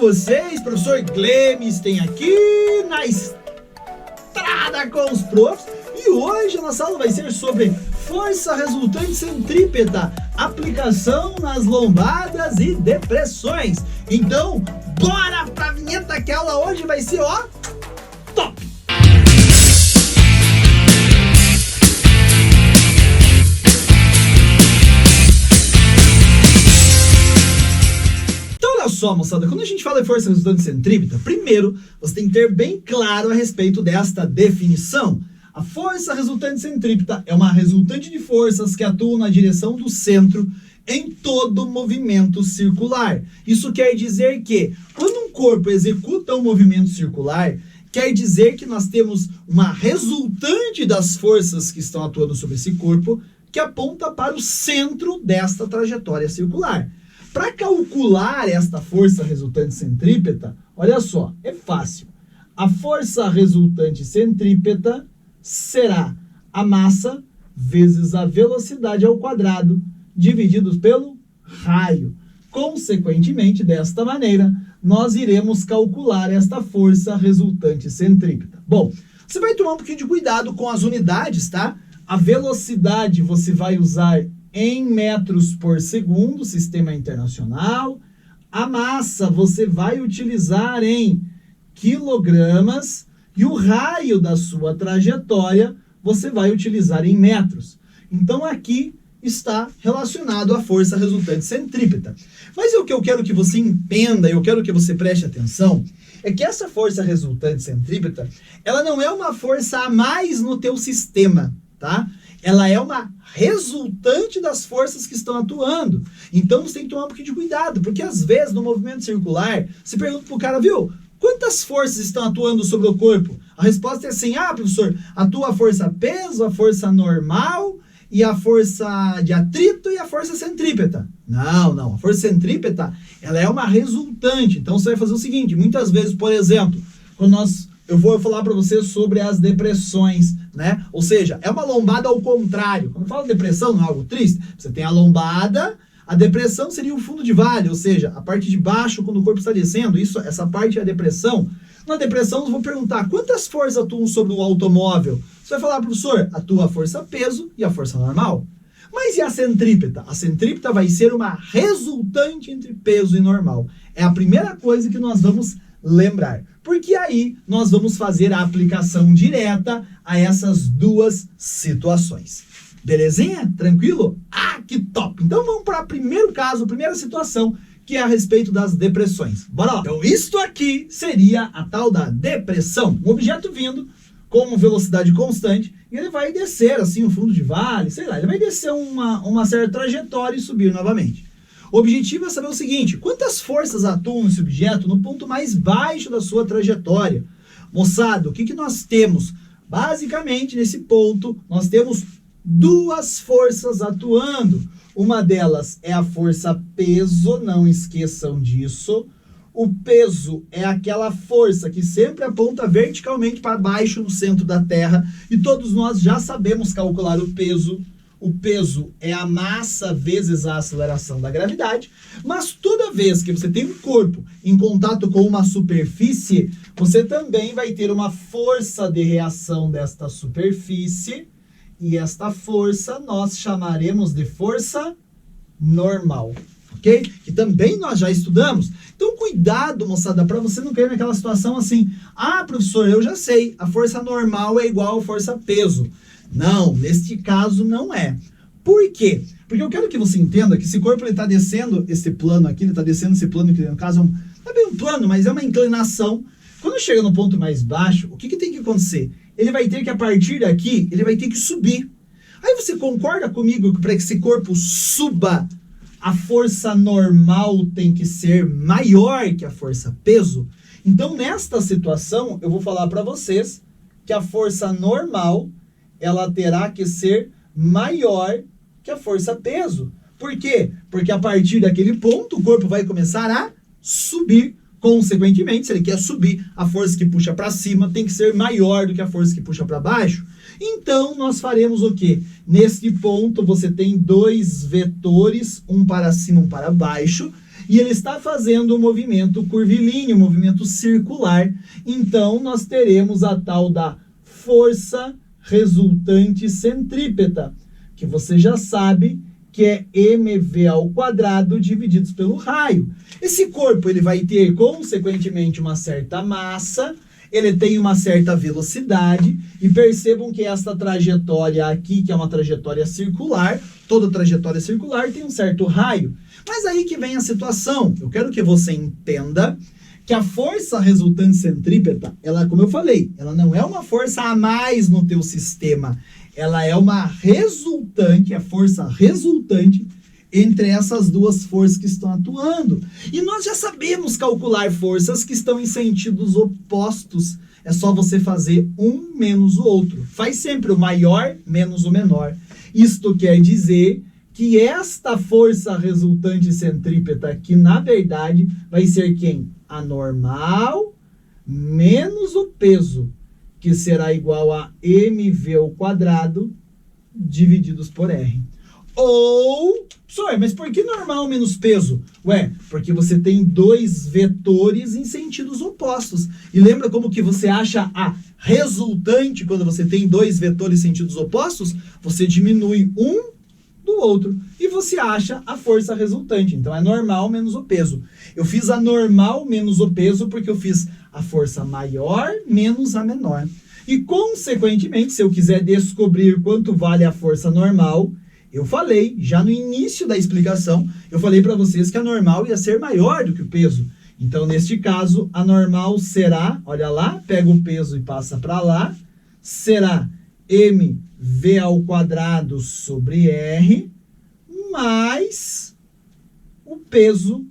vocês, professor Glemes tem aqui na estrada com os profs. E hoje a nossa aula vai ser sobre força resultante centrípeta, aplicação nas lombadas e depressões. Então, bora pra vinheta que a aula hoje vai ser, ó, top! Olha só, moçada, quando a gente fala de força resultante centrípeta, primeiro você tem que ter bem claro a respeito desta definição. A força resultante centrípeta é uma resultante de forças que atuam na direção do centro em todo movimento circular. Isso quer dizer que, quando um corpo executa um movimento circular, quer dizer que nós temos uma resultante das forças que estão atuando sobre esse corpo que aponta para o centro desta trajetória circular. Para calcular esta força resultante centrípeta, olha só, é fácil. A força resultante centrípeta será a massa vezes a velocidade ao quadrado, divididos pelo raio. Consequentemente, desta maneira, nós iremos calcular esta força resultante centrípeta. Bom, você vai tomar um pouquinho de cuidado com as unidades, tá? A velocidade você vai usar em metros por segundo, sistema internacional. A massa você vai utilizar em quilogramas e o raio da sua trajetória você vai utilizar em metros. Então aqui está relacionado à força resultante centrípeta. Mas o que eu quero que você entenda, eu quero que você preste atenção, é que essa força resultante centrípeta, ela não é uma força a mais no teu sistema, tá? Ela é uma resultante das forças que estão atuando. Então você tem que tomar um pouquinho de cuidado, porque às vezes no movimento circular, você pergunta pro cara, viu, quantas forças estão atuando sobre o corpo? A resposta é assim, professor, atua a força peso, a força normal e a força de atrito e a força centrípeta. Não, a força centrípeta, ela é uma resultante. Então você vai fazer o seguinte, muitas vezes, por exemplo, quando eu vou falar para você sobre as depressões, né? Ou seja, é uma lombada ao contrário. Quando eu falo depressão, não é algo triste. Você tem a lombada, a depressão seria o fundo de vale, ou seja, a parte de baixo quando o corpo está descendo, essa parte é a depressão. Na depressão, eu vou perguntar quantas forças atuam sobre o automóvel? Você vai falar, professor, atua a força peso e a força normal. Mas e a centrípeta? A centrípeta vai ser uma resultante entre peso e normal. É a primeira coisa que nós vamos lembrar. Porque aí nós vamos fazer a aplicação direta a essas duas situações. Belezinha? Tranquilo? Que top! Então vamos para o primeiro caso, primeira situação, que é a respeito das depressões. Bora lá! Então isto aqui seria a tal da depressão. Um objeto vindo com uma velocidade constante e ele vai descer assim o fundo de vale, sei lá, ele vai descer uma certa trajetória e subir novamente. O objetivo é saber o seguinte, quantas forças atuam nesse objeto no ponto mais baixo da sua trajetória? Moçada, o que nós temos? Basicamente, nesse ponto, nós temos duas forças atuando. Uma delas é a força peso, não esqueçam disso. O peso é aquela força que sempre aponta verticalmente para baixo no centro da Terra. E todos nós já sabemos calcular o peso. O peso é a massa vezes a aceleração da gravidade, mas toda vez que você tem um corpo em contato com uma superfície, você também vai ter uma força de reação desta superfície, e esta força nós chamaremos de força normal, ok? Que também nós já estudamos. Então cuidado, moçada, para você não cair naquela situação assim, professor, eu já sei, a força normal é igual a força peso. Não, neste caso não é. Por quê? Porque eu quero que você entenda que esse corpo está descendo esse plano aqui, ele está descendo esse plano que no caso não é bem um plano, mas é uma inclinação. Quando chega no ponto mais baixo, o que tem que acontecer? Ele vai ter que, a partir daqui, ele vai ter que subir. Aí você concorda comigo que para que esse corpo suba, a força normal tem que ser maior que a força peso? Então, nesta situação, eu vou falar para vocês que a força normal ela terá que ser maior que a força peso. Por quê? Porque a partir daquele ponto, o corpo vai começar a subir. Consequentemente, se ele quer subir, a força que puxa para cima tem que ser maior do que a força que puxa para baixo. Então, nós faremos o quê? Neste ponto, você tem dois vetores, um para cima, um para baixo, e ele está fazendo um movimento curvilíneo, um movimento circular. Então, nós teremos a tal da força resultante centrípeta, que você já sabe que é mv ao quadrado divididos pelo raio. Esse corpo ele vai ter, consequentemente, uma certa massa, ele tem uma certa velocidade, e percebam que esta trajetória aqui, que é uma trajetória circular, toda trajetória circular tem um certo raio. Mas aí que vem a situação. Eu quero que você entenda que a força resultante centrípeta, ela, como eu falei, ela não é uma força a mais no teu sistema. Ela é uma resultante, a força resultante entre essas duas forças que estão atuando. E nós já sabemos calcular forças que estão em sentidos opostos. É só você fazer um menos o outro. Faz sempre o maior menos o menor. Isto quer dizer que esta força resultante centrípeta aqui, na verdade, vai ser quem? A normal menos o peso, que será igual a mv ao quadrado divididos por r. Ou, mas por que normal menos peso? Ué, porque você tem dois vetores em sentidos opostos. E lembra como que você acha a resultante quando você tem dois vetores em sentidos opostos? Você diminui um do outro e você acha a força resultante. Então é normal menos o peso. Eu fiz a normal menos o peso porque eu fiz a força maior menos a menor. E, consequentemente, se eu quiser descobrir quanto vale a força normal, eu falei, já no início da explicação, eu falei para vocês que a normal ia ser maior do que o peso. Então, neste caso, a normal será, olha lá, pega o peso e passa para lá, será mv ao quadrado sobre r, mais o peso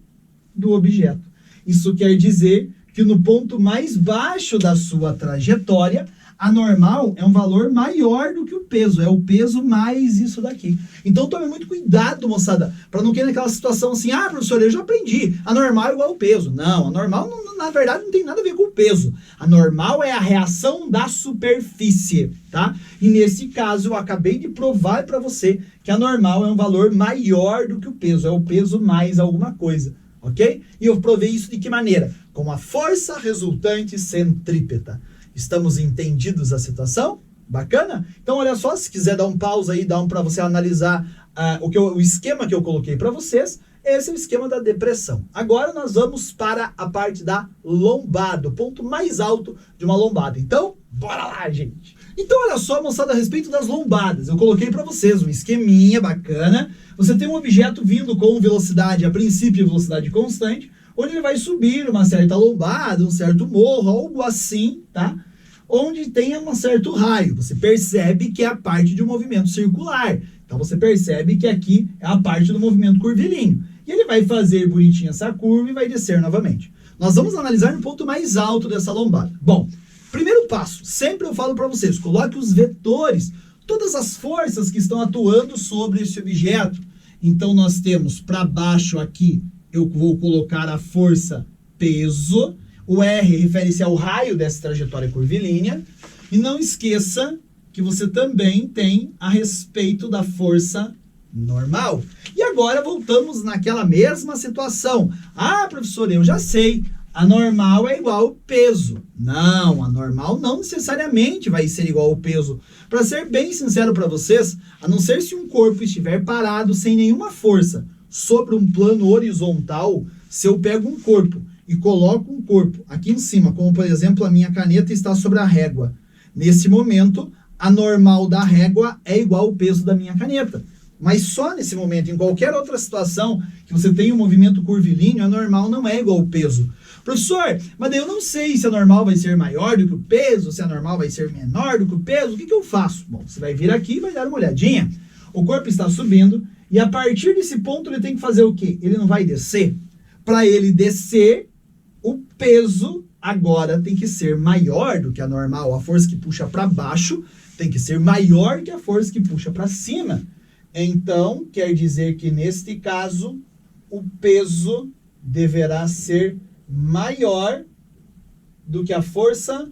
do objeto. Isso quer dizer que no ponto mais baixo da sua trajetória, a normal é um valor maior do que o peso. É o peso mais isso daqui. Então tome muito cuidado, moçada, para não cair naquela situação assim, professor, eu já aprendi, a normal é igual ao peso. Não, a normal, na verdade, não tem nada a ver com o peso. A normal é a reação da superfície, tá? E nesse caso, eu acabei de provar para você que a normal é um valor maior do que o peso. É o peso mais alguma coisa, ok? E eu provei isso de que maneira? Com a força resultante centrípeta. Estamos entendidos a situação? Bacana? Então, olha só, se quiser dar um pause aí, dá para você analisar o esquema que eu coloquei para vocês. Esse é o esquema da depressão. Agora nós vamos para a parte da lombada, o ponto mais alto de uma lombada. Então, bora lá, gente! Então, olha só, moçada, a respeito das lombadas. Eu coloquei para vocês um esqueminha bacana. Você tem um objeto vindo com velocidade, a princípio, velocidade constante, onde ele vai subir uma certa lombada, um certo morro, algo assim, tá? Onde tem um certo raio. Você percebe que é a parte de um movimento circular. Então, você percebe que aqui é a parte do movimento curvilíneo. E ele vai fazer bonitinha essa curva e vai descer novamente. Nós vamos analisar no ponto mais alto dessa lombada. Bom, primeiro passo, sempre eu falo para vocês, coloque os vetores, todas as forças que estão atuando sobre esse objeto. Então, nós temos para baixo aqui, eu vou colocar a força peso. O R refere-se ao raio dessa trajetória curvilínea. E não esqueça que você também tem a respeito da força normal. E agora voltamos naquela mesma situação. Professor, eu já sei. A normal é igual ao peso. Não, a normal não necessariamente vai ser igual ao peso. Para ser bem sincero para vocês, a não ser se um corpo estiver parado sem nenhuma força sobre um plano horizontal, se eu pego um corpo e coloco um corpo aqui em cima, como por exemplo a minha caneta está sobre a régua, nesse momento a normal da régua é igual ao peso da minha caneta. Mas só nesse momento, em qualquer outra situação que você tem um movimento curvilíneo, a normal não é igual ao peso. Professor, mas daí eu não sei se a normal vai ser maior do que o peso, se a normal vai ser menor do que o peso, o que eu faço? Bom, você vai vir aqui e vai dar uma olhadinha. O corpo está subindo, e a partir desse ponto ele tem que fazer o quê? Ele não vai descer? Para ele descer, o peso agora tem que ser maior do que a normal. A força que puxa para baixo tem que ser maior que a força que puxa para cima. Então, quer dizer que neste caso, o peso deverá ser maior do que a força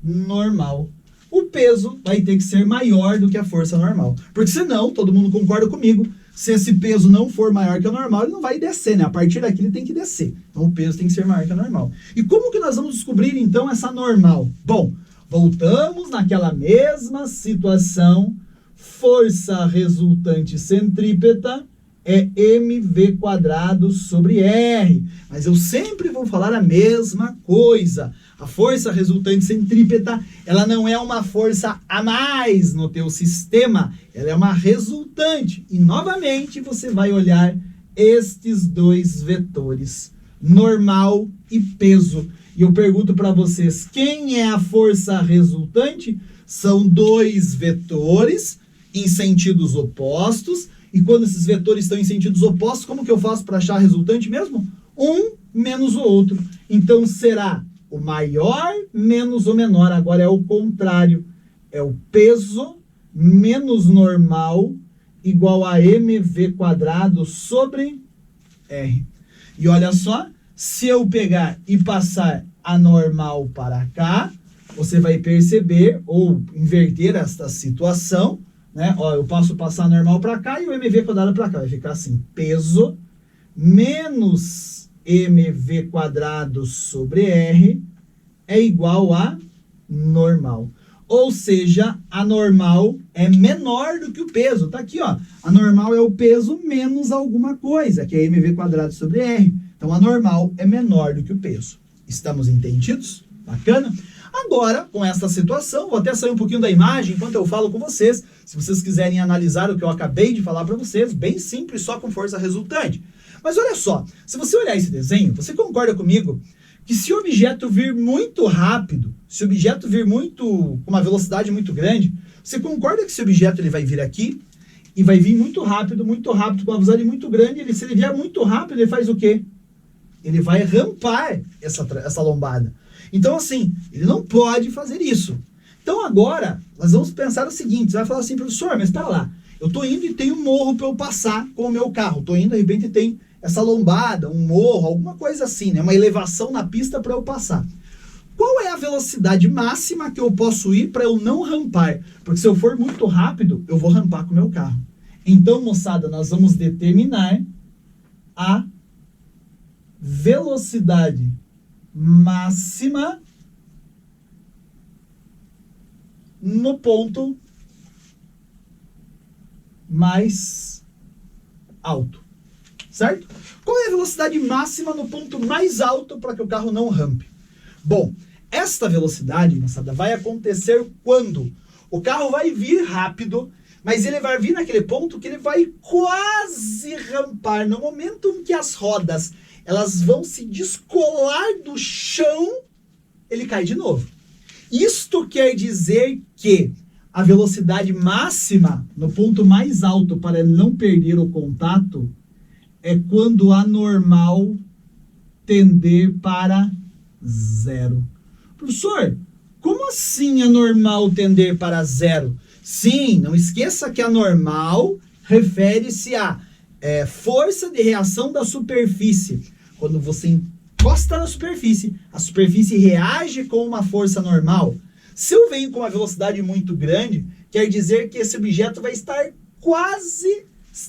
normal. O peso vai ter que ser maior do que a força normal. Porque senão, todo mundo concorda comigo, Se esse peso não for maior que o normal, ele não vai descer, né? A partir daqui ele tem que descer. Então o peso tem que ser maior que o normal. E como que nós vamos descobrir então essa normal? Bom, voltamos naquela mesma situação. Força resultante centrípeta é mv² sobre R. Mas eu sempre vou falar a mesma coisa. A força resultante centrípeta, ela não é uma força a mais no teu sistema, ela é uma resultante. E novamente você vai olhar estes dois vetores, normal e peso. E eu pergunto para vocês, quem é a força resultante? São dois vetores em sentidos opostos. E quando esses vetores estão em sentidos opostos, como que eu faço para achar a resultante mesmo? Um menos o outro. Então será o maior menos o menor. Agora é o contrário. É o peso menos normal igual a mv² sobre R. E olha só, se eu pegar e passar a normal para cá, você vai perceber, ou inverter esta situação, né? Ó, eu posso passar a normal para cá e o mv² para cá. Vai ficar assim, peso menos mv² sobre R é igual a normal. Ou seja, a normal é menor do que o peso. Tá aqui, ó. A normal é o peso menos alguma coisa, que é mv² sobre R. Então, a normal é menor do que o peso. Estamos entendidos? Bacana? Agora, com essa situação, vou até sair um pouquinho da imagem enquanto eu falo com vocês. Se vocês quiserem analisar o que eu acabei de falar para vocês, bem simples, só com força resultante. Mas olha só, se você olhar esse desenho, você concorda comigo que se o objeto vir muito rápido, se o objeto vir com uma velocidade muito grande, você concorda que esse objeto ele vai vir aqui e vai vir muito rápido, com uma velocidade muito grande, se ele vier muito rápido, ele faz o quê? Ele vai rampar essa lombada. Então, assim, ele não pode fazer isso. Então, agora, nós vamos pensar o seguinte, você vai falar assim, professor, mas espera lá, eu estou indo e tem um morro para eu passar com o meu carro, estou indo, de repente tem essa lombada, um morro, alguma coisa assim, né? Uma elevação na pista para eu passar. Qual é a velocidade máxima que eu posso ir para eu não rampar? Porque se eu for muito rápido, eu vou rampar com o meu carro. Então, moçada, nós vamos determinar a velocidade máxima no ponto mais alto, certo? Qual é a velocidade máxima no ponto mais alto para que o carro não rampe? Bom, esta velocidade, moçada, vai acontecer quando o carro vai vir rápido, mas ele vai vir naquele ponto que ele vai quase rampar, no momento em que as rodas elas vão se descolar do chão, ele cai de novo. Isto quer dizer que a velocidade máxima no ponto mais alto para ele não perder o contato é quando a normal tender para zero. Professor, como assim a normal tender para zero? Sim, não esqueça que a normal refere-se à força de reação da superfície. Quando você encosta na superfície, a superfície reage com uma força normal. Se eu venho com uma velocidade muito grande, quer dizer que esse objeto vai estar quase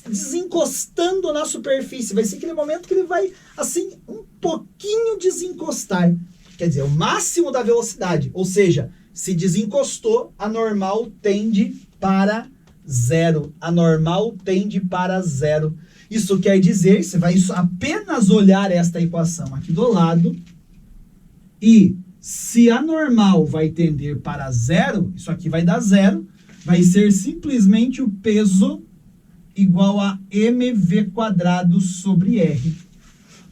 desencostando na superfície. Vai ser aquele momento que ele vai, assim, um pouquinho desencostar. Quer dizer, o máximo da velocidade. Ou seja, se desencostou, a normal tende para zero. A normal tende para zero. Isso quer dizer, você vai apenas olhar esta equação aqui do lado e se a normal vai tender para zero, isso aqui vai dar zero, vai ser simplesmente o peso igual a mv² sobre R.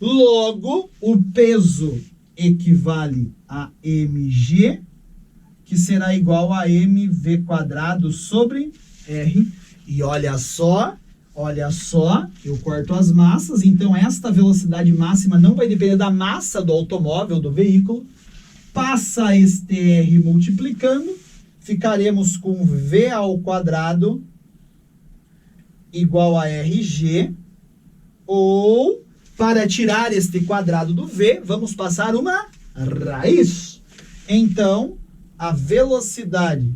Logo, o peso equivale a mg, que será igual a mv² sobre R. E olha só, eu corto as massas, então esta velocidade máxima não vai depender da massa do automóvel, do veículo. Passa este R multiplicando, ficaremos com v² igual a RG, ou, para tirar este quadrado do V, vamos passar uma raiz. Então, a velocidade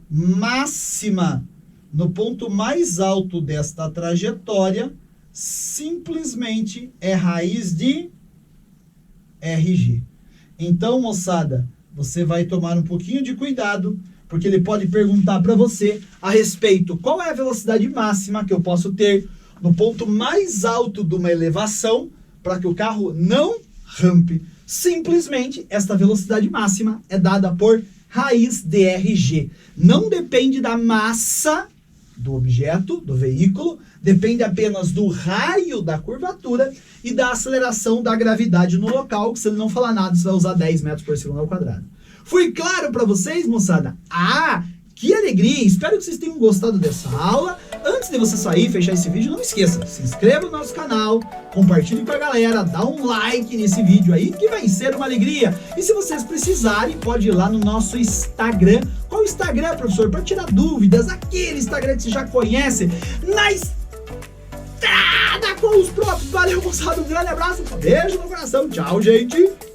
máxima no ponto mais alto desta trajetória, simplesmente é raiz de RG. Então, moçada, você vai tomar um pouquinho de cuidado, porque ele pode perguntar para você a respeito qual é a velocidade máxima que eu posso ter no ponto mais alto de uma elevação para que o carro não rampe. Simplesmente, esta velocidade máxima é dada por raiz de RG. Não depende da massa do objeto, do veículo, depende apenas do raio da curvatura e da aceleração da gravidade no local, que se ele não falar nada, você vai usar 10 metros por segundo ao quadrado. Foi claro para vocês, moçada? Ah, que alegria! Espero que vocês tenham gostado dessa aula. Antes de você sair e fechar esse vídeo, não esqueça, se inscreva no nosso canal, compartilhe com a galera, dá um like nesse vídeo aí, que vai ser uma alegria. E se vocês precisarem, pode ir lá no nosso Instagram. Qual o Instagram, professor? Para tirar dúvidas, aquele Instagram que você já conhece, na estrada com os próprios. Valeu, moçada, um grande abraço, beijo no coração, tchau, gente!